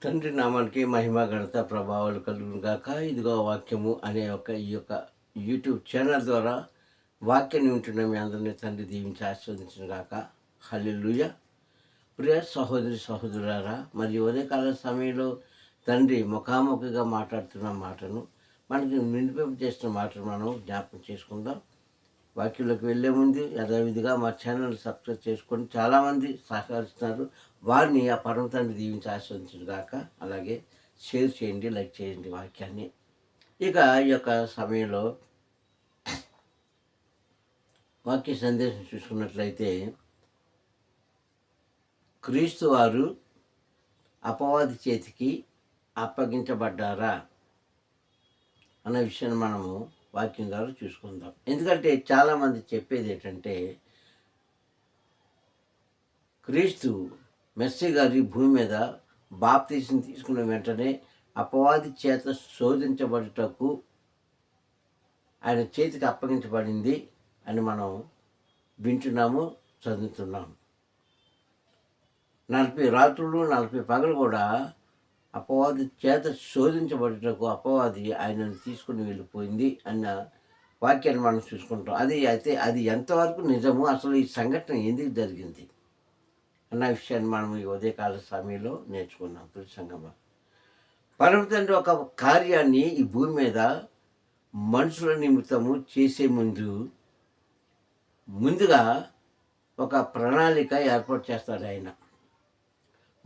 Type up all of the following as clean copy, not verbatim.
తండ్రి నామానికి మహిమ ఘనత ప్రభావాలు కలుగును గాక. ఇదిగో వాక్యము అనే ఈ యొక్క యూట్యూబ్ ఛానల్ ద్వారా వాక్యాన్ని వింటున్న మీ అందరినీ తండ్రి దీవించి ఆస్వాదించిన గాక. హల్లెలూయా. ప్రియ సహోదరి సహోదరులారా, మరి ఉదయకాల సమయంలో తండ్రి ముఖాముఖిగా మాట్లాడుతున్న మాటను, మనకి వినిపింప చేస్తున్న మాటను మనం జ్ఞాపకం చేసుకుందాం. వాక్యంలోకి వెళ్ళే ముందు యథావిధిగా మా ఛానల్ సబ్స్క్రైబ్ చేసుకొని చాలామంది సహకరిస్తున్నారు. వారిని ఆ పరమ తండ్రి దీవించి ఆస్వాదించను గాక. అలాగే షేర్ చేయండి, లైక్ చేయండి వాక్యాన్ని. ఇక ఈ యొక్క సమయంలో వాక్య సందేశం చూసుకున్నట్లయితే, క్రీస్తు వారు అపవాది చేతికి అప్పగించబడ్డారా అన్న విషయాన్ని మనము వాక్యం ద్వారా చూసుకుందాం. ఎందుకంటే చాలామంది చెప్పేది ఏంటంటే, క్రీస్తు మెస్సీ గారి భూమి మీద బాప్తీసం తీసుకున్న వెంటనే అపవాది చేత శోధించబడుటకు ఆయన చేతికి అప్పగించబడింది అని మనం వింటున్నాము, చదువుతున్నాము. 40 రాత్రులు 40 పగలు కూడా అపవాది చేత శోధించబడుటకు అపవాది ఆయనను తీసుకుని వెళ్ళిపోయింది అన్న వాక్యాన్ని మనం చూసుకుంటాం. అది ఎంతవరకు నిజము, అసలు ఈ సంఘటన ఎందుకు జరిగింది అన్న విషయాన్ని మనం ఈ ఉదయకాల సమయంలో నేర్చుకున్నాం. సంగమా, పరమ తండ్రి ఒక కార్యాన్ని ఈ భూమి మీద మనుషుల నిమిత్తము చేసే ముందుగా ఒక ప్రణాళిక ఏర్పాటు చేస్తాడు. ఆయన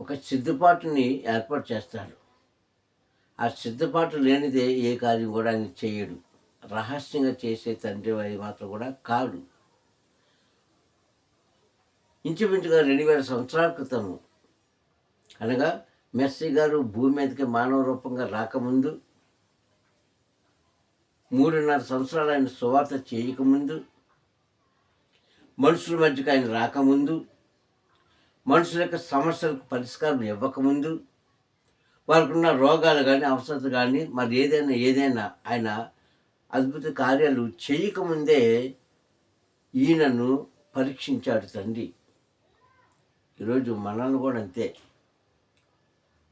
ఒక సిద్ధపాటుని ఏర్పాటు చేస్తాడు. ఆ సిద్ధపాటు లేనిదే ఏ కార్యం కూడా ఆయన చేయడు. రహస్యంగా చేసే తండ్రి వారి మాత్రం కూడా కాదు. ఇంచుమించుగా 2000 సంవత్సరాల క్రితము, అనగా మెస్సీ గారు భూమి మీదకి మానవ రూపంగా రాకముందు, 3.5 సంవత్సరాలు ఆయన సువార్త చేయకముందు, మనుషుల మధ్యకి ఆయన రాకముందు, మనుషుల యొక్క సమస్యలకు పరిష్కారం ఇవ్వకముందు, వారికున్న రోగాలు కానీ అవసరత కానీ మరి ఏదైనా ఆయన అద్భుత కార్యాలు చేయకముందే ఈయనను పరీక్షించాడు తండ్రి. ఈరోజు మనల్ని కూడా అంతే.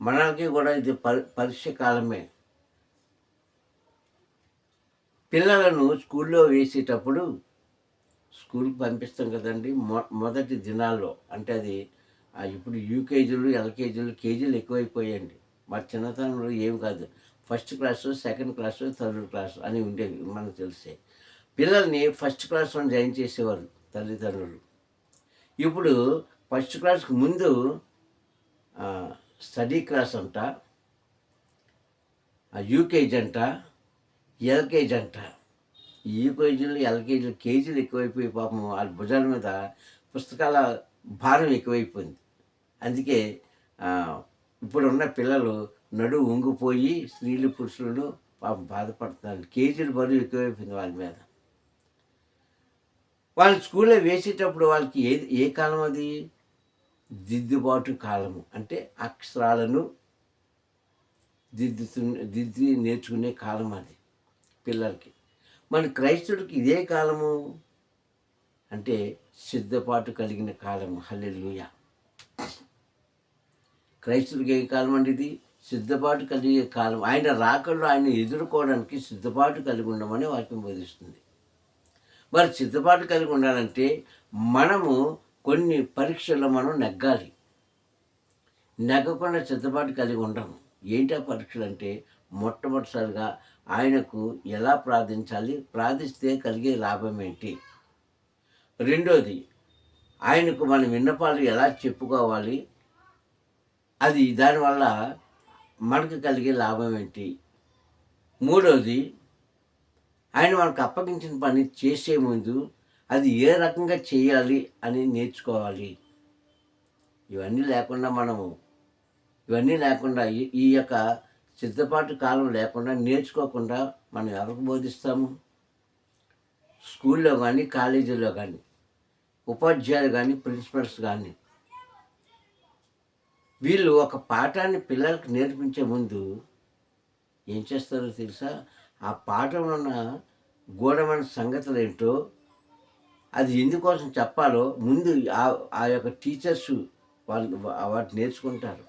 మనకి కూడా ఇది పరీక్ష కాలమే. పిల్లలను స్కూల్లో వేసేటప్పుడు, స్కూల్కి పంపిస్తాం కదండి మొదటి దినాల్లో. అంటే అది ఇప్పుడు యూకేజీలు, ఎల్కేజీలు, కేజీలు ఎక్కువైపోయాయండి. మా చిన్నతనంలో ఏమి కాదు, first class, second class, third class అని ఉండేవి. మనకు తెలిసే పిల్లల్ని ఫస్ట్ క్లాస్లో జాయిన్ చేసేవారు తల్లిదండ్రులు. ఇప్పుడు ఫస్ట్ క్లాస్కి ముందు స్టడీ క్లాస్ అంట, యూకేజీ అంట, ఎల్కేజీ అంట. యూకేజీలు, ఎల్కేజీలు, కేజీలు ఎక్కువైపోయి పాపం వాళ్ళ భుజాల మీద పుస్తకాల భారం ఎక్కువైపోయింది. అందుకే ఇప్పుడున్న పిల్లలు నడువు వంగిపోయి స్త్రీలు పురుషులను పాపం బాధపడుతున్నారు. కేజీలు బరువు ఎక్కువైపోయింది వాళ్ళ మీద. వాళ్ళు స్కూల్లో వేసేటప్పుడు వాళ్ళకి ఏ కాలం అది? దిద్దుబాటు కాలము. అంటే అక్షరాలను దిద్ది నేర్చుకునే కాలం అది పిల్లలకి. మన క్రైస్తవుడికి ఇదే కాలము, అంటే సిద్ధపాటు కలిగిన కాలము. హల్లెలూయా. క్రైస్తవుడికి ఏ కాలం అంటే ఇది? సిద్ధపాటు కలిగే కాలం. ఆయన రాకల్లో ఆయన ఎదుర్కోవడానికి సిద్ధపాటు కలిగి ఉండమని వాక్యం బోధిస్తుంది. మరి సిద్ధపాటు కలిగి ఉండాలంటే మనము కొన్ని పరీక్షల్లో మనం నెగ్గాలి. నెగ్గకుండా సిద్ధపాటు కలిగి ఉండము. ఏంటి ఆ పరీక్షలు అంటే, మొట్టమొదటిసారిగా ఆయనకు ఎలా ప్రార్థించాలి, ప్రార్థిస్తే కలిగే లాభం ఏంటి? రెండోది, ఆయనకు మన విన్నపాలు ఎలా చెప్పుకోవాలి, అది దానివల్ల మనకు కలిగే లాభం ఏంటి? మూడోది, ఆయన మనకు అప్పగించిన పని చేసే ముందు అది ఏ రకంగా చేయాలి అని నేర్చుకోవాలి. ఇవన్నీ లేకుండా ఈ యొక్క సిద్ధపాటు కాలం లేకుండా, నేర్చుకోకుండా మనం ఎవరికి బోధిస్తాము? స్కూల్లో కానీ, కాలేజీలో కానీ, ఉపాధ్యాయులు కానీ, ప్రిన్సిపల్స్ కానీ, వీళ్ళు ఒక పాఠాన్ని పిల్లలకు నేర్పించే ముందు ఏం చేస్తారో తెలుసా? ఆ పాఠంలో ఉన్న గూఢమైన సంగతులు ఏంటో, అది ఎందుకోసం చెప్పాలో ముందు ఆ యొక్క టీచర్స్ వాళ్ళు వాటిని నేర్చుకుంటారు.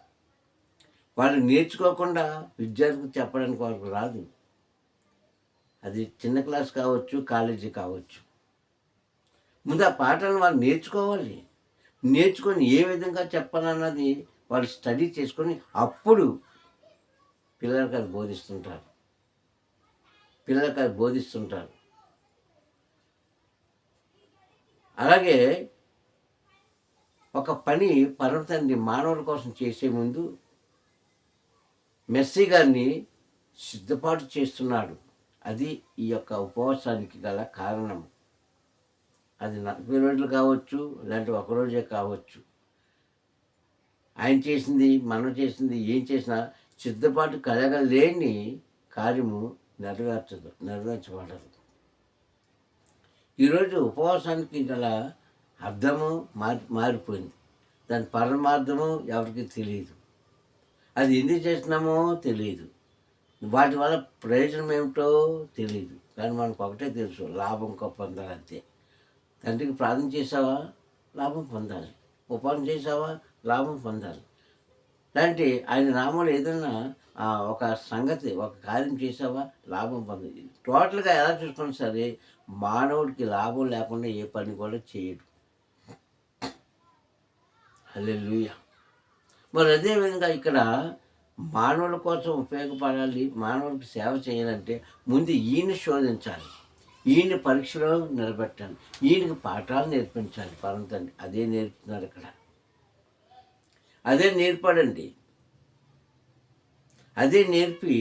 వాళ్ళు నేర్చుకోకుండా విద్యార్థికి చెప్పడానికి వాళ్ళకు రాదు. అది చిన్న క్లాస్ కావచ్చు, కాలేజీ కావచ్చు. ముందు ఆ పాఠాలను వాళ్ళు నేర్చుకోవాలి. నేర్చుకొని ఏ విధంగా చెప్పాలన్నది వాళ్ళు స్టడీ చేసుకొని అప్పుడు పిల్లలకి అది బోధిస్తుంటారు. పిల్లలకి అది బోధిస్తుంటారు. అలాగే ఒక పని పరమ మానవుల కోసం చేసే ముందు మెస్సీ గారిని సిద్ధపాటు చేస్తున్నాడు. అది ఈ యొక్క ఉపవాసానికి గల కారణం. అది 40 రోజులు కావచ్చు, లేదంటే ఒకరోజే కావచ్చు. ఆయన చేసింది, మనం చేసింది ఏం చేసినా సిద్ధపాటు కలగలేని కార్యము నెరవేర్చబడదు. ఈరోజు ఉపవాసానికి గల అర్థము మారిపోయింది. దాని పరమార్థము ఎవరికి తెలియదు. అది ఎందుకు చేస్తున్నామో తెలియదు. వాటి వల్ల ప్రయోజనం ఏమిటో తెలియదు. కానీ మనకు ఒకటే తెలుసు, లాభం పొందాలి అంతే. తండ్రికి ప్రార్థన చేసావా, లాభం పొందాలి. ఉపవాసం చేసావా, లాభం పొందాలి. లాంటి ఆయన నామంలో ఏదైనా ఒక సంగతి, ఒక కార్యం చేసావా, లాభం పొందాలి. టోటల్గా ఎలా చూసుకున్నా సరే మానవుడికి లాభం లేకుండా ఏ పని కూడా చేయడు. హల్లెలూయా. మరి అదేవిధంగా ఇక్కడ మానవుల కోసం ఉపయోగపడాలి, మానవుడికి సేవ చేయాలంటే ముందు ఈయన శోధించాలి, ఈయన పరీక్షలో నిలబెట్టాలి, ఈయనకి పాఠాలు నేర్పించాలి పరమ తండ్రి. అదే నేర్పుతున్నారు ఇక్కడ. అదే నేర్పాడండి. అదే నేర్పి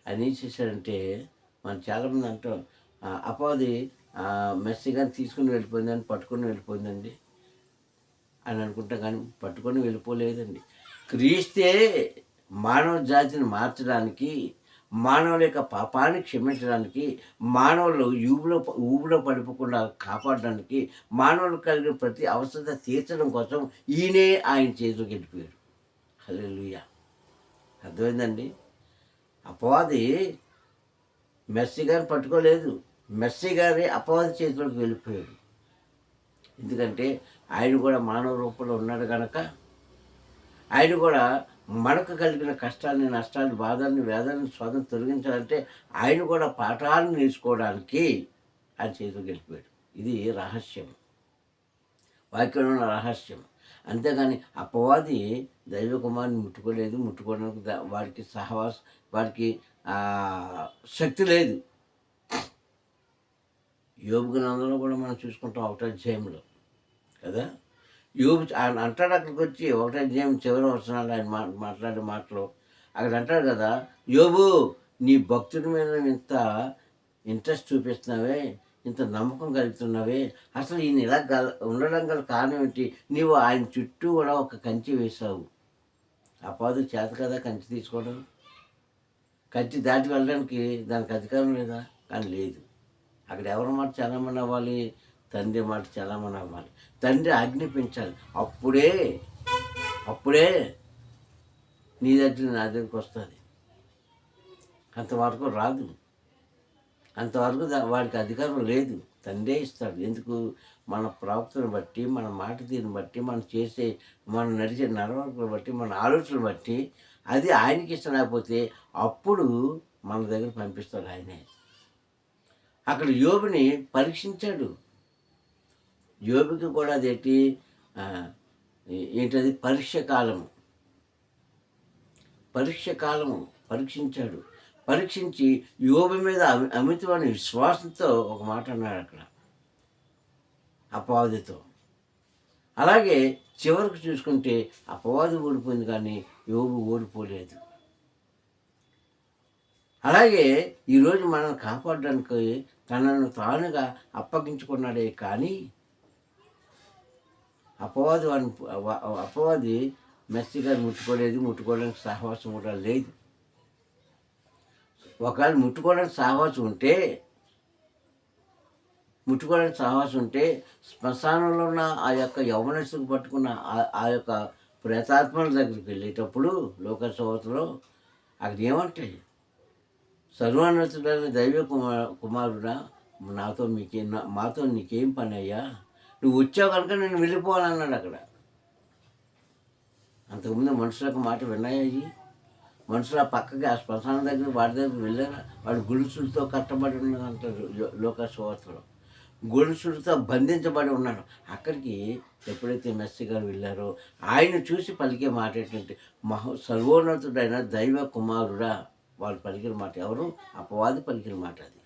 అని ఏం చేశాడంటే, మనం చాలామంది అంటాం అపవాది మెస్సీగా తీసుకుని వెళ్ళిపోయిందని, పట్టుకొని వెళ్ళిపోయిందండి అని అనుకుంటాం. కానీ పట్టుకొని వెళ్ళిపోలేదండి. క్రీస్తే మానవ జాతిని మార్చడానికి, మానవుల యొక్క పాపాన్ని క్షమించడానికి, మానవులు ఊబిలో పడిపోకుండా కాపాడడానికి, మానవులు కలిగిన ప్రతి అవసరత తీర్చడం కోసం ఈయనే ఆయన చేతిలోకి వెళ్ళిపోయాడు. హల్లెలూయా. అర్థమైందండి. అపవాది మెస్సీ గారిని పట్టుకోలేదు, మెస్సీ గారి అపవాది చేతిలోకి వెళ్ళిపోయాడు. ఎందుకంటే ఆయన కూడా మానవ రూపంలో ఉన్నాడు కనుక, ఆయన కూడా మనకు కలిగిన కష్టాన్ని, నష్టాన్ని, బాధల్ని, వేదనని స్వాతం తొలగించాలంటే ఆయన కూడా పాఠాలను నేర్చుకోవడానికి ఆయన చేతిలోకి వెళ్ళిపోయాడు. ఇది రహస్యం, వాక్యంలో ఉన్న రహస్యం. అంతేగాని అపవాది దైవ కుమారుని ముట్టుకోలేదు, ముట్టుకోవడానికి వాడికి శక్తి లేదు. యోబు గ్రంథంలో కూడా మనం చూసుకుంటాం 1వ అధ్యాయంలో కదా. యోబు అంటాడు, అక్కడికి వచ్చి 1వ అధ్యాయం చివరి వచనాలు ఆయన మాట్లాడే మాటలు అక్కడ అంటాడు కదా, యోబు నీ భక్తుడి మీద ఇంత ఇంట్రెస్ట్ చూపిస్తున్నావే, ఇంత నమ్మకం కలుగుతున్నావే, అసలు ఈయన ఇలా ఉండడం గల కారణం ఏంటి? నీవు ఆయన చుట్టూ కూడా ఒక కంచి వేసావు. అపవాది చేత కదా కంచి తీసుకోవడం. కంచి దాటి వెళ్ళడానికి దానికి అధికారం లేదా? కానీ లేదు. అక్కడ ఎవరి మాట చలామణి అవ్వాలి? తండ్రి మాట చలామణి అవ్వాలి. తండ్రి ఆజ్ఞాపించాలి. అప్పుడే నీ దగ్గర నా దగ్గరికి వస్తుంది. అంతవరకు రాదు. అంతవరకు వాడికి అధికారం లేదు. తండ్రే ఇస్తాడు. ఎందుకు? మన ప్రవర్తన బట్టి, మన మాట తీరుని బట్టి, మనం నడిచే నడవడికను బట్టి, మన ఆలోచనలు బట్టి అది ఆయనకి ఇష్టం. లేకపోతే అప్పుడు మన దగ్గర పంపిస్తాడు ఆయనే. అక్కడ యోబుని పరీక్షించాడు. యోబుకి కూడా అదేంటి ఏంటది పరీక్ష కాలము పరీక్షించాడు. పరీక్షించి యోబు మీద అమితమైన విశ్వాసంతో ఒక మాట అన్నాడు అక్కడ అపవాదితో. అలాగే చివరికి చూసుకుంటే అపవాది ఓడిపోయింది కానీ యోబు ఓడిపోలేదు. అలాగే ఈరోజు మనం కాపాడడానికి తనను తానుగా అప్పగించుకున్నాడే కానీ అపవాది మెస్సీ గారు ముట్టుకోవడానికి సహవాసం కూడా లేదు. ఒకవేళ ముట్టుకోవడానికి సహవాసం ఉంటే శ్మశానంలో ఉన్న ఆ యొక్క యవ్వనస్తుకు పట్టుకున్న ఆ యొక్క ప్రేతాత్మల దగ్గరికి వెళ్ళేటప్పుడు లోకసభలో అక్కడ ఏమంటాయి? సర్వోన్నతుడైన దైవ కుమారుడా, మాతో నీకేం పని అయ్యా? నువ్వు వచ్చావు కనుక నేను వెళ్ళిపోవాలన్నాడు అక్కడ. అంతకుముందు మనుషులకు మాట విన్నాయి. మనుషులు ఆ పక్కకి ఆ శ్మశానం దగ్గర వాడి దగ్గర వెళ్ళారా? వాడు గొలుసులతో కట్టబడి ఉన్నదంటారు లోకా సువార్తలో. గొలుసులతో బంధించబడి ఉన్నాడు. అక్కడికి ఎప్పుడైతే మెస్సీ గారు వెళ్ళారో ఆయన చూసి పలికే మాట ఏంటంటే, సర్వోన్నతుడైన దైవ కుమారుడా, వాళ్ళు పలికిన మాట ఎవరు? అపవాది పలికిన మాట అది.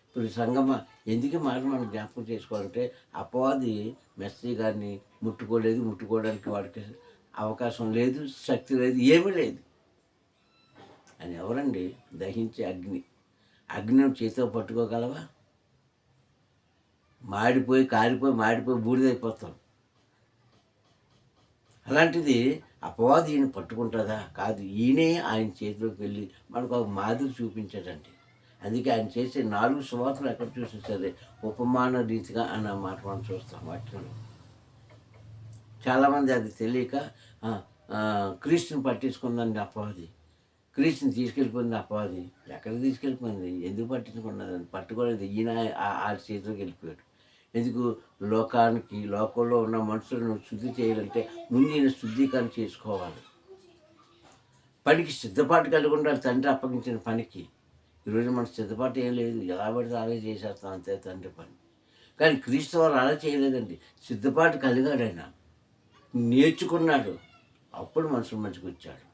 ఇప్పుడు సంగమ ఎందుకు మాట మనం జ్ఞాపకం చేసుకోవాలంటే, అపవాది మెస్సీ గారిని ముట్టుకోలేదు, ముట్టుకోవడానికి వాడికి అవకాశం లేదు, శక్తి లేదు, ఏమీ లేదు. ఆయన ఎవరండి? దహించే అగ్ని. అగ్నిని చేతితో పట్టుకోగలవా? మాడిపోయి బూడిదైపోతాం. అలాంటిది అపవాది ఈయన పట్టుకుంటుందా? కాదు. ఈయనే ఆయన చేతిలోకి వెళ్ళి మనకు ఒక మాదిరి చూపించాడండి. అందుకే ఆయన చేసే 4 సువార్తలు ఎక్కడ చూసినా సరే ఉపమాన రీతిగా అన్న మాట మనం చూస్తాం వాటిలో. చాలామంది అది తెలియక క్రీస్తుని పట్టించుకుందండి అపవాది. క్రీస్తుని తీసుకెళ్ళిపోయింది అపవాది. ఎక్కడికి తీసుకెళ్ళిపోయింది? ఎందుకు పట్టించుకున్నదని? పట్టుకోలేదు. ఈయన ఆ చేతిలోకి వెళ్ళిపోయాడు. ఎందుకు? లోకంలో ఉన్న మనుషులను శుద్ధి చేయాలంటే ముందు ఈయన శుద్ధీకరణ చేసుకోవాలి. పనికి సిద్ధపాటు కలిగి ఉండాలి తండ్రి అప్పగించిన పనికి. ఈరోజు మన సిద్ధపాటు ఏం లేదు, ఎలా పడితే అలాగే చేసేస్తాం అంతే తండ్రి పని. కానీ క్రీస్తు వారు అలా చేయలేదండి. సిద్ధపాటు కలిగాడు ఆయన, నేర్చుకున్నాడు, అప్పుడు మనుషుల మధ్యకి వచ్చాడు.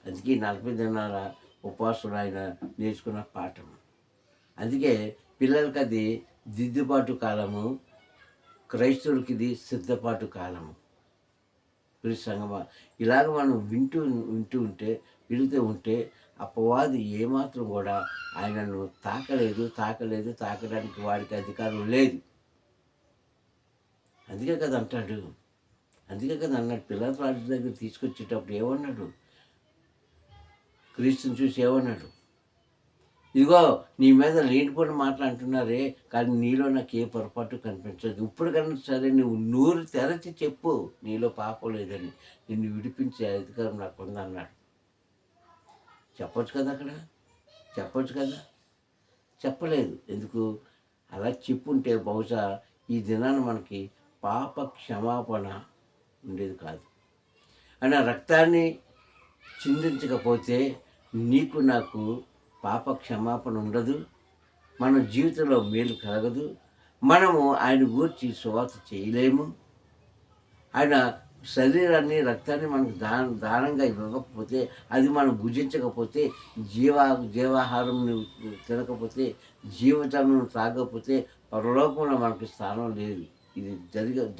అందుకే 40 దినాల ఉపవాసుడు ఆయన నేర్చుకున్న పాఠం. అందుకే పిల్లలకి అది దిద్దుబాటు కాలము, క్రైస్తవులకి ఇది సిద్ధపాటు కాలము. సంగమా ఇలాగ మనం వింటూ ఉంటే అపవాది ఏమాత్రం కూడా ఆయనను తాకడానికి వాడికి అధికారం లేదు. అందుకే కదా అంటాడు. అందుకే కదా అన్నాడు, పిల్లల రాజు దగ్గర తీసుకొచ్చేటప్పుడు ఏమన్నాడు? క్రీస్తుని చూసి ఏమన్నాడు? ఇదిగో నీ మీద లేనిపోయిన మాటలు అంటున్నారే, కానీ నీలో నాకు ఏ పొరపాటు కనిపించదు. ఇప్పుడు కన్నా సరే నువ్వు నోరు తెరచి చెప్పు, నీలో పాపం లేదని, నిన్ను విడిపించే అధికారం నాకు ఉందన్నాడు. చెప్పొచ్చు కదా అక్కడ, చెప్పొచ్చు కదా, చెప్పలేదు. ఎందుకు? అలా చెప్పుంటే బహుశా ఈ దినాన్ని మనకి పాప క్షమాపణ ఉండేది కాదు. అని రక్తాన్ని చిందించకపోతే నీకు నాకు పాప క్షమాపణ ఉండదు, మన జీవితంలో మేలు కలగదు, మనము ఆయన గూర్చి సువార్త చేయలేము. ఆయన శరీరాన్ని రక్తాన్ని మనకు దానంగా ఇవ్వకపోతే, అది మనం భుజించకపోతే, జీవాహారం తినకపోతే, జీవితం తాగకపోతే పరలోకంలో మనకు స్థానం లేదు. ఇది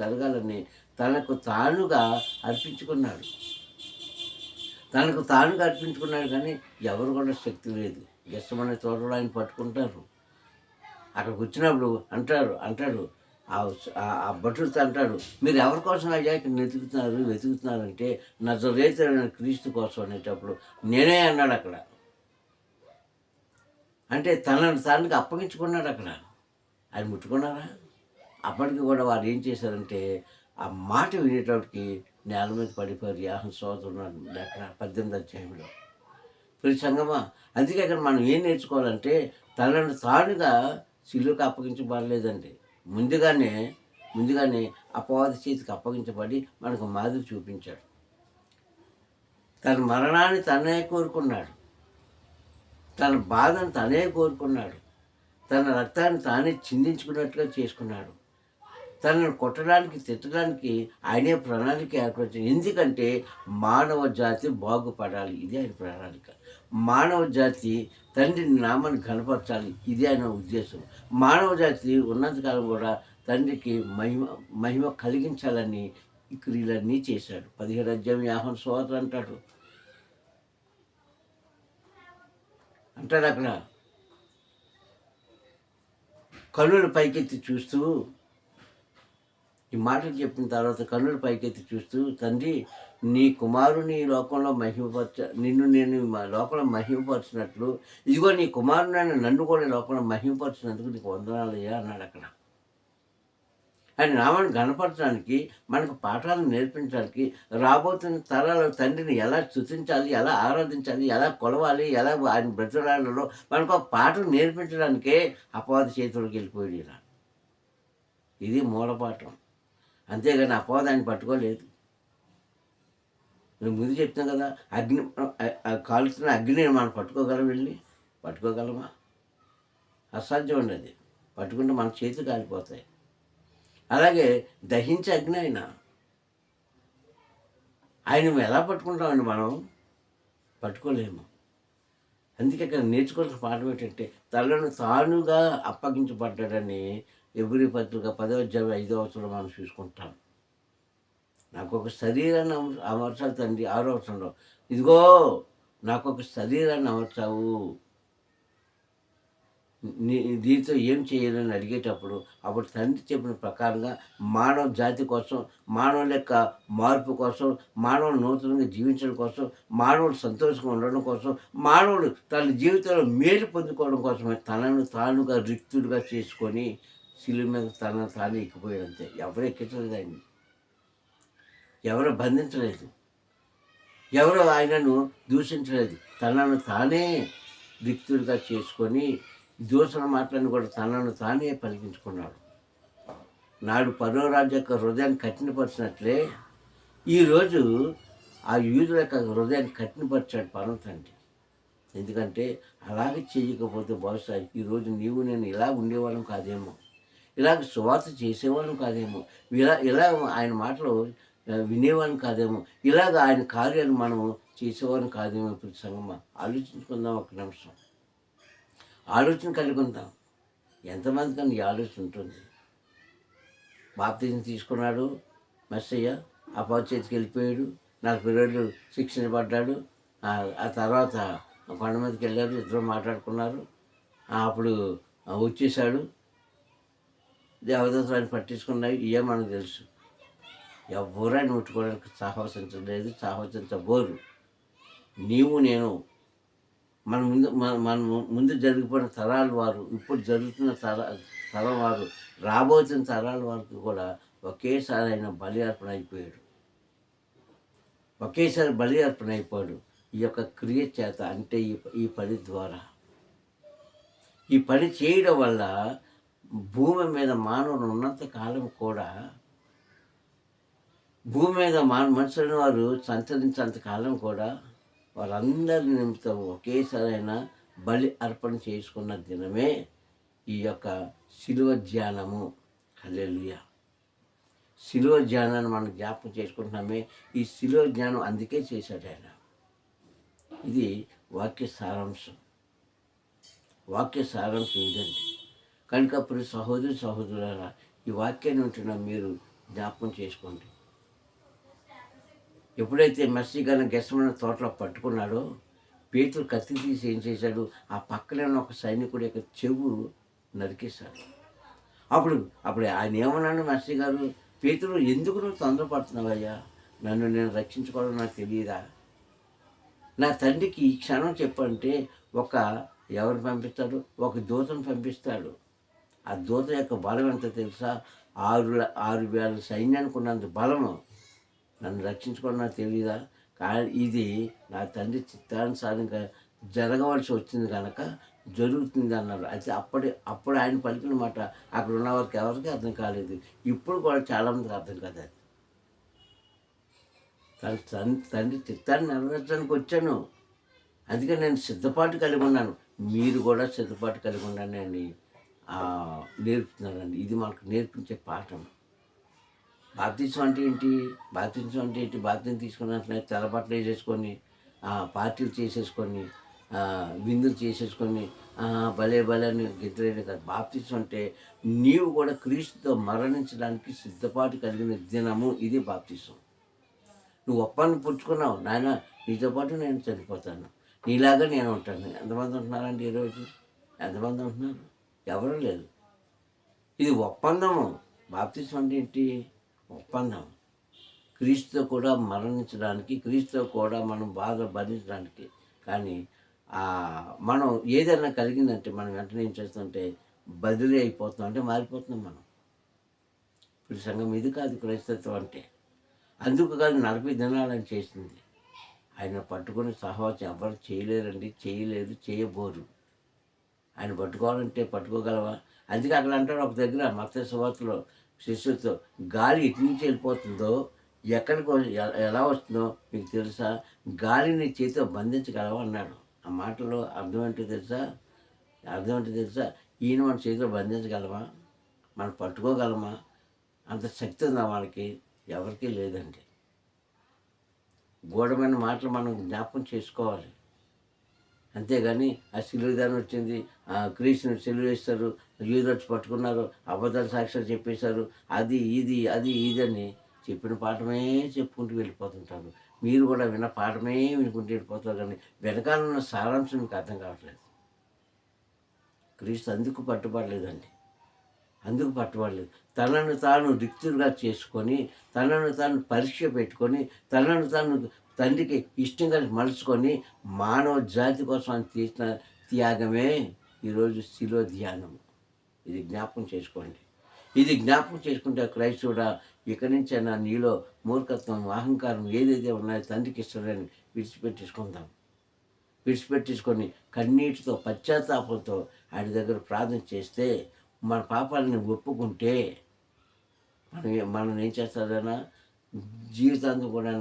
జరగాలని తనకు తానుగా అర్పించుకున్నాడు. కానీ ఎవరు కూడా శక్తి లేదు. గెస్సమనే తోటలో ఆయన పట్టుకుంటారు. అక్కడికి వచ్చినప్పుడు అంటాడు ఆ భటులతో అంటాడు, మీరు ఎవరి కోసం అయ్యా ఇక్కడ వెతుకుతున్నారంటే నజరేతుడైన క్రీస్తు కోసం అనేటప్పుడు నేనే అన్నాడు అక్కడ. అంటే తనకి అప్పగించుకున్నాడు అక్కడ. ఆయన ముట్టుకున్నారా? అప్పటికి కూడా వారు ఏం చేశారంటే ఆ మాట వినేటప్పటికి నేల మీద పడిపోయారు. యాహం సోదరున్నాడు అక్కడ 18వ అధ్యాయంలో. ప్రతి సంగమా అందుకే అక్కడ మనం ఏం నేర్చుకోవాలంటే తనను తానుగా సిలువకు అప్పగించబడలేదండి. ముందుగానే అపవాది చేతికి అప్పగించబడి మనకు మాదిరి చూపించాడు. తన మరణాన్ని తనే కోరుకున్నాడు, తన బాధను తనే కోరుకున్నాడు, తన రక్తాన్ని తానే చిందించుకున్నట్లుగా చేసుకున్నాడు. తనను కొట్టడానికి తిట్టడానికి ఆయనే ప్రణాళిక ఏర్పరిచాడు. ఎందుకంటే మానవ జాతి బాగుపడాలి, ఇది ఆయన ప్రణాళిక. మానవ జాతి తండ్రి నామాన్ని కనపరచాలి, ఇది ఆయన ఉద్దేశం. మానవ జాతి ఉన్నంతకాలం కూడా తండ్రికి మహిమ కలిగించాలని ఈ క్రియలన్నీ చేశాడు. 17వ అధ్యాయం యోహాను సువార్త అంటాడు అక్కడ కన్నులు పైకెత్తి చూస్తూ, ఈ మాటలు చెప్పిన తర్వాత కన్నులు పైకెత్తి చూస్తూ, తండ్రి నీ కుమారుని లోకంలో నిన్ను నేను లోకంలో మహిమపరిచినట్లు ఇదిగో నీ కుమారుని నన్ను కూడా లోకంలో మహిమపరిచినందుకు నీకు వందనాలయ్యా అన్నాడు అక్కడ. ఆయన నామాన్ని గణపరచడానికి, మనకు పాఠాలు నేర్పించడానికి, రాబోతున్న తరాల తండ్రిని ఎలా స్తుతించాలి, ఎలా ఆరాధించాలి, ఎలా కొలవాలి, ఎలా ఆయన బ్రతులాలలో మనకు ఒక పాఠం నేర్పించడానికే అపవాది చేతులకు వెళ్ళిపోయాడు ఇలా. ఇది మూలపాఠం. అంతేగాని అపవాది ఆయన పట్టుకోలేదు. నేను ముందు చెప్తాను కదా, అగ్ని కాలుతున్న అగ్నిని మనం పట్టుకోగలం వెళ్ళి? పట్టుకోగలమా? అసాధ్యం అండి అది. పట్టుకుంటే మన చేతులు కాలిపోతాయి. అలాగే దహించే అగ్ని ఆయన. ఆయన ఎలా పట్టుకుంటామండి మనం? పట్టుకోలేము. అందుకే ఇక్కడ నేర్చుకోవాల్సిన పాఠం ఏంటంటే, తనను తానుగా అప్పగించబడ్డాడని ఎబ్రీ పత్రిక 10వ అధ్యాయం 5వ వచనంలో మనం చూసుకుంటాం. నాకొక శరీరాన్ని అమర్చాలి తండ్రి, 6వ వచనంలో. ఇదిగో నాకొక శరీరాన్ని అమర్చావు, దీంతో ఏం చేయాలని అడిగేటప్పుడు, అప్పుడు తండ్రి చెప్పిన ప్రకారంగా మానవ జాతి కోసం, మానవుల యొక్క మార్పు కోసం, మానవులు నూతనంగా జీవించడం కోసం, మానవుడు సంతోషంగా ఉండడం కోసం, మానవుడు తన జీవితంలో మేలు పొందుకోవడం కోసమే తనను తానుగా రిక్తుడిగా చేసుకొని శిలువ మీద తనను తాను ఎక్కిపోయాడంతే. ఎవరు ఎక్కించలేదు ఆయన్ని, ఎవరు బంధించలేదు, ఎవరు ఆయనను దూషించలేదు. తనను తానే రిక్తుడిగా చేసుకొని దూషణ మాటలను కూడా తనను తానే పలికించుకున్నాడు. నాడు ఫరో రాజు యొక్క హృదయాన్ని కఠినపరిచినట్లే ఈరోజు ఆ యూదుల యొక్క హృదయాన్ని కఠినపరిచాడు పరమ తండ్రి. ఎందుకంటే అలాగే చేయకపోతే బహుశా ఈరోజు నీవు నేను ఇలా ఉండేవాళ్ళం కాదేమో, ఇలాగ సువార్త చేసేవాళ్ళం కాదేమో, ఇలా ఆయన మాటలు వినేవాళ్ళం కాదేమో, ఇలాగ ఆయన కార్యాలు మనము చేసేవాళ్ళం కాదేమో. ఇప్పుడు సంగమ ఆలోచించుకుందాం ఒక నిమిషం. ఆలోచన కలిగి ఉంటాం. ఎంతమందికి ఈ ఆలోచన ఉంటుంది? బాప్తిజం తీసుకున్నాడు మెస్సయ్య, అపవాది చేతికి వెళ్ళిపోయాడు, 40 రోజులు శిక్షించబడ్డాడు. ఆ తర్వాత కొండ మీదకి వెళ్ళారు, ఇద్దరు మాట్లాడుకున్నారు. అప్పుడు వచ్చేసాడు. దేవదూతలు ఆయన పట్టించుకున్నాయి. ఇవే మనకు తెలుసు. ఎవరైనా ముట్టుకోవడానికి సాహసించలేదు, సాహసించబోరు. నీవు నేను మన ముందు జరిగిపోయిన తరాల వారు, ఇప్పుడు జరుగుతున్న తరం వారు, రాబోతున్న తరాల వారికి కూడా ఒకేసారి ఆయన బలి అర్పణ అయిపోయాడు. ఒకేసారి బలి అర్పణ అయిపోయాడు ఈ యొక్క క్రియ చేత. అంటే ఈ పని ద్వారా, ఈ పని చేయడం వల్ల భూమి మీద మానవులు ఉన్నంత కాలం కూడా, భూమి మీద మనుషులైన వారు సంచరించేంత కాలం కూడా వారందరి నిమిత్తం ఒకేసారైనా బలి అర్పణ చేసుకున్న దినమే ఈ యొక్క శిలువ ధ్యానము. హల్లెలూయా. శిలువ ధ్యానాన్ని మనం జ్ఞాపకం చేసుకుంటున్నామే. ఈ శిలువ ధ్యానం అందుకే చేశాడు ఆయన. ఇది వాక్య సారాంశం. వాక్య సారాంశం ఇదండి. కనుక ఇప్పుడు సహోదరులారా, ఈ వాక్యాన్ని ఉంటున్న మీరు జ్ఞాపకం చేసుకోండి. ఎప్పుడైతే మెస్సీ గారిని గెస్సమనే తోటలో పట్టుకున్నాడో, పేతురు కత్తి తీసి ఏం చేశాడు? ఆ పక్కనే ఉన్న ఒక సైనికుడి యొక్క చెవు నరికేశాడు. అప్పుడు ఆయన ఏమన్నాడు మెస్సీ గారు? పేతురు, ఎందుకు నువ్వు తొందరపడుతున్నావయ్యా? నన్ను నేను రక్షించుకోవడం నాకు తెలియదా? నా తండ్రికి ఈ క్షణం చెప్పంటే ఎవరు పంపిస్తాడు? ఒక దూతను పంపిస్తాడు. ఆ దూత యొక్క బలం ఎంత తెలుసా? 6,000 సైన్యానికి ఉన్నంత బలము. నన్ను రక్షించుకోవడం నాకు తెలియదా? కానీ ఇది నా తండ్రి చిత్తానుసారంగా జరగవలసి వచ్చింది కనుక జరుగుతుంది అన్నారు. అయితే అప్పుడు ఆయన పలికిన మాట అక్కడ ఉన్న వారికి ఎవరికి అర్థం కాలేదు. ఇప్పుడు కూడా చాలామందికి అర్థం కాదు. తండ్రి చిత్తాన్ని నెరవేర్చడానికి వచ్చాను, అందుకే నేను సిద్ధపాటు కలిగి ఉన్నాను. మీరు కూడా సిద్ధపాటు కలిగి ఉండండి అని నేర్పుతున్నారండి. ఇది మనకు నేర్పించే పాఠం. బాప్తిజం అంటే ఏంటి? బాప్తిజం తీసుకున్నట్లయితే తెల్లబట్టలు వేసేసుకొని, పార్టీలు చేసేసుకొని, విందులు చేసేసుకొని భలే అని గిద్దలేడు కాదు. బాప్తిజం అంటే నీవు కూడా క్రీస్తుతో మరణించడానికి సిద్ధపాటు కలిగిన దినము. ఇది బాప్తిజం. నువ్వు ఒప్పందం పుచ్చుకున్నావు, నాయన నీతో పాటు నేను చనిపోతాను, నీలాగా నేను ఉంటాను. ఎంతమంది ఉంటున్నారండి ఈరోజు? ఎంతమంది ఉంటున్నారు? ఎవరు లేదు. ఇది ఒప్పందము. బాప్తిజం అంటే ఏంటి? ఒప్పందం. క్రీస్తుతో కూడా మరణించడానికి, క్రీస్తుతో కూడా మనం బాధ భరించడానికి. కానీ మనం ఏదైనా కలిగిందంటే మనం వెంటనే ఏం చేస్తుంటే బదిలీ అయిపోతున్నాం, అంటే మారిపోతున్నాం మనం. ఇప్పుడు సంఘం ఇది కాదు క్రైస్తత్వం అంటే. అందుకు కాదు 40 దినాలని చేసింది. ఆయన పట్టుకుని సహవాసం ఎవరు చేయలేరండి, చేయబోరు. ఆయన పట్టుకోవాలంటే పట్టుకోగలవా? అందుకే అక్కడ అంటాడు ఒక దగ్గర మత్తయి సువార్తలో శిష్యులతో, గాలి ఇటు నుంచి వెళ్ళిపోతుందో ఎక్కడికి ఎలా వస్తుందో మీకు తెలుసా? గాలిని చేతితో బంధించగలవా అన్నాడు. ఆ మాటలో అర్థం ఏంటో తెలుసా? అర్థం ఏంటో తెలుసా? ఈయన మన చేతిలో బంధించగలమా? మనం పట్టుకోగలమా? అంత శక్తి ఉందా మనకి? ఎవరికీ లేదండి. గూఢమైన మాటలు మనం జ్ఞాపకం చేసుకోవాలి. అంతేగాని ఆ సిలువ విధానం వచ్చింది, క్రీస్తుని సిలువ వేస్తారు, యూదులొచ్చి పట్టుకున్నారు, అబద్ధాల సాక్ష్యాలు చెప్పేశారు, అది ఇది అది ఇది అని చెప్పిన పాఠమే చెప్పుకుంటూ వెళ్ళిపోతుంటారు. మీరు కూడా విన్న పాఠమే వినుకుంటూ వెళ్ళిపోతారు, కానీ వెనకాల ఉన్న సారాంశం మీకు అర్థం కావట్లేదు. క్రీస్తు అందుకు పట్టుబడలేదండి. అందుకు పట్టుబడలేదు. తనను తాను రిక్తులుగా చేసుకొని, తనను తాను పరీక్ష పెట్టుకొని, తనను తాను తండ్రికి ఇష్టంగా మలుచుకొని, మానవ జాతి కోసం ఆయన చేసిన త్యాగమే ఈరోజు శిలువ ధ్యానం. ఇది జ్ఞాపకం చేసుకోండి. ఇది జ్ఞాపకం చేసుకుంటే క్రైస్తవుడా, ఇక నుంచైనా నీలో మూర్ఖత్వం, అహంకారం ఏదైతే ఉన్నాయో తండ్రికి ఇష్టమని విడిచిపెట్టేసుకుందాం. విడిచిపెట్టేసుకొని కన్నీటితో పశ్చాత్తాపంతో ఆయన దగ్గర ప్రార్థన చేస్తే, మన పాపాలని ఒప్పుకుంటే మనం ఏం చేస్తాడైనా జీవితాంతం కూడా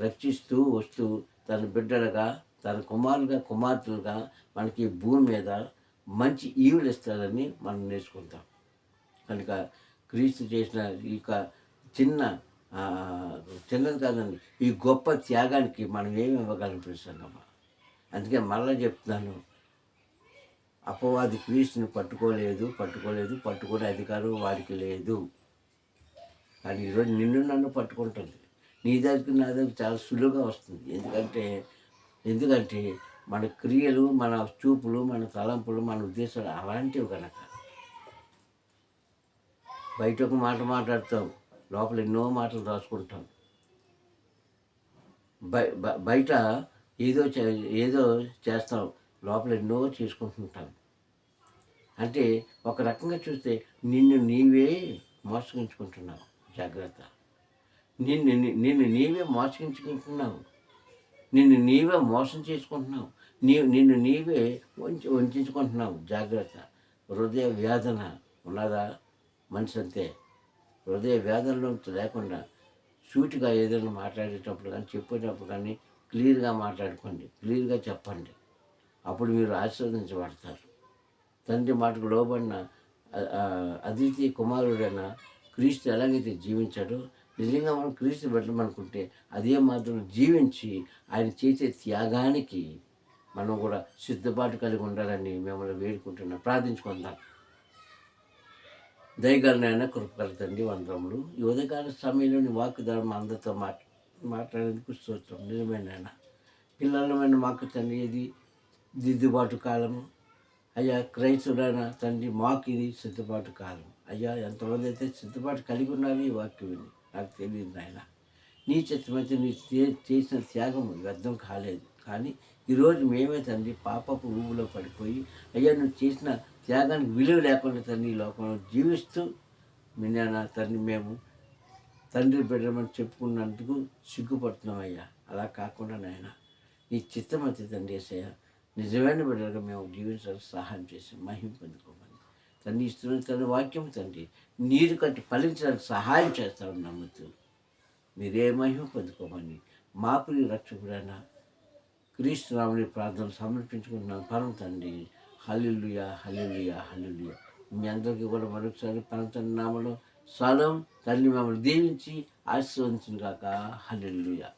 రక్షిస్తూ వస్తూ తన బిడ్డలుగా, తన కుమారులుగా, కుమార్తెలుగా మనకి భూమి మీద మంచి ఈవులు ఇస్తాడని మనం నేర్చుకుంటాం. కనుక క్రీస్తు చేసిన ఈ చిన్న చిన్నది కాదండి, ఈ గొప్ప త్యాగానికి మనం ఏమి ఇవ్వగలం ప్రసంగమ్మా? అందుకే మళ్ళీ చెప్తున్నాను, అపవాది క్రీస్తుని పట్టుకునే అధికారం వాడికి లేదు. కానీ ఈరోజు నిన్ను నన్ను పట్టుకుంటుంది. నీ దగ్గరికి నా దగ్గర చాలా సులువుగా వస్తుంది. ఎందుకంటే మన క్రియలు, మన చూపులు, మన తలంపులు, మన ఉద్దేశాలు అలాంటివి కనుక. బయట ఒక మాట మాట్లాడతాం, లోపల ఎన్నో మాటలు దాచుకుంటాం. బయట ఏదో చేస్తాం, లోపల ఎన్నో చేసుకుంటుంటాం. అంటే ఒక రకంగా చూస్తే నిన్ను నీవే మోసగించుకుంటున్నావు. జాగ్రత్త. నిన్ను నీవే మోసగించుకుంటున్నావు. నిన్ను నీవే మోసం చేసుకుంటున్నావు. నిన్ను నీవే వంచుకుంటున్నావు. జాగ్రత్త. హృదయ వేదన ఉన్నదా? మనిషి అంతే. హృదయ వేదనలో లేకుండా సూటిగా ఏదైనా మాట్లాడేటప్పుడు కానీ, చెప్పేటప్పుడు కానీ క్లియర్గా మాట్లాడుకోండి, క్లియర్గా చెప్పండి. అప్పుడు మీరు ఆశీర్వదించబడతారు. తండ్రి మాటకు లోబడిన అద్వితీయ కుమారుడైన క్రీస్తు ఎలాగైతే జీవించాడో, నిజంగా మనం క్రీస్తు పెట్టమనుకుంటే అదే మాత్రం జీవించి ఆయన చేసే త్యాగానికి మనం కూడా సిద్ధపాటు కలిగి ఉండాలని మిమ్మల్ని వేడుకుంటున్నాం. ప్రార్థించుకుందాం. దయగలనైనా కృపగల తండ్రి వందరములు. ఈ ఉదయకాల సమయంలోని వాక్కు ద్వారా మా అందరితో మాట్లాడేందుకు స్తోత్రం. నిజమేనాయన పిల్లలమైన మాకు తండ్రి ఇది దిద్దుబాటు కాలము. అయ్యా క్రైస్తవుడైన తండ్రి మాకు ఇది సిద్ధపాటు కాలం. అయ్యా ఎంతమంది అయితే సిద్ధపాటు కలిగి ఉన్నారు ఈ వాక్యం విని నాకు తెలియదు నాయన. నీ చిత్తమైతే నీ చేసిన త్యాగం వ్యర్థం కాలేదు. కానీ ఈరోజు మేమే తండ్రి పాపపు ఊబులో పడిపోయి, అయ్యా నువ్వు చేసిన త్యాగానికి విలువ లేకుండా తండ్రి ఈ లోకంలో జీవిస్తూ మీ నాన్న తండ్రి మేము తండ్రి బిడ్డమని చెప్పుకున్నందుకు సిగ్గుపడుతున్నాం అయ్యా. అలా కాకుండా నాయన నీ చిత్తమైతే తండ్రి యేసయ్య నిజమైన బిడ్డలుగా మేము జీవించాలని సహాయం చేసి మహిమ పొందుకోమని తండ్రి ఇస్తున్న తన వాక్యం తండ్రి నీరు కట్టి ఫలించడానికి సహాయం చేస్తామని నమ్ముతూ మీరే మహిమ పొందుకోమని మా ప్రియ రక్షకుడైన క్రీస్తు రాముని ప్రార్థనలు సమర్పించుకుంటున్నాను పరమ తండ్రి. హల్లెలూయా, హల్లెలూయా, హల్లెలూయా. మీ అందరికీ కూడా మరొకసారి పరమ తండ్రి నామములో సలాం. తల్లి మమ్మల్ని దీవించి ఆశీర్వదించును గాక. హల్లెలూయా.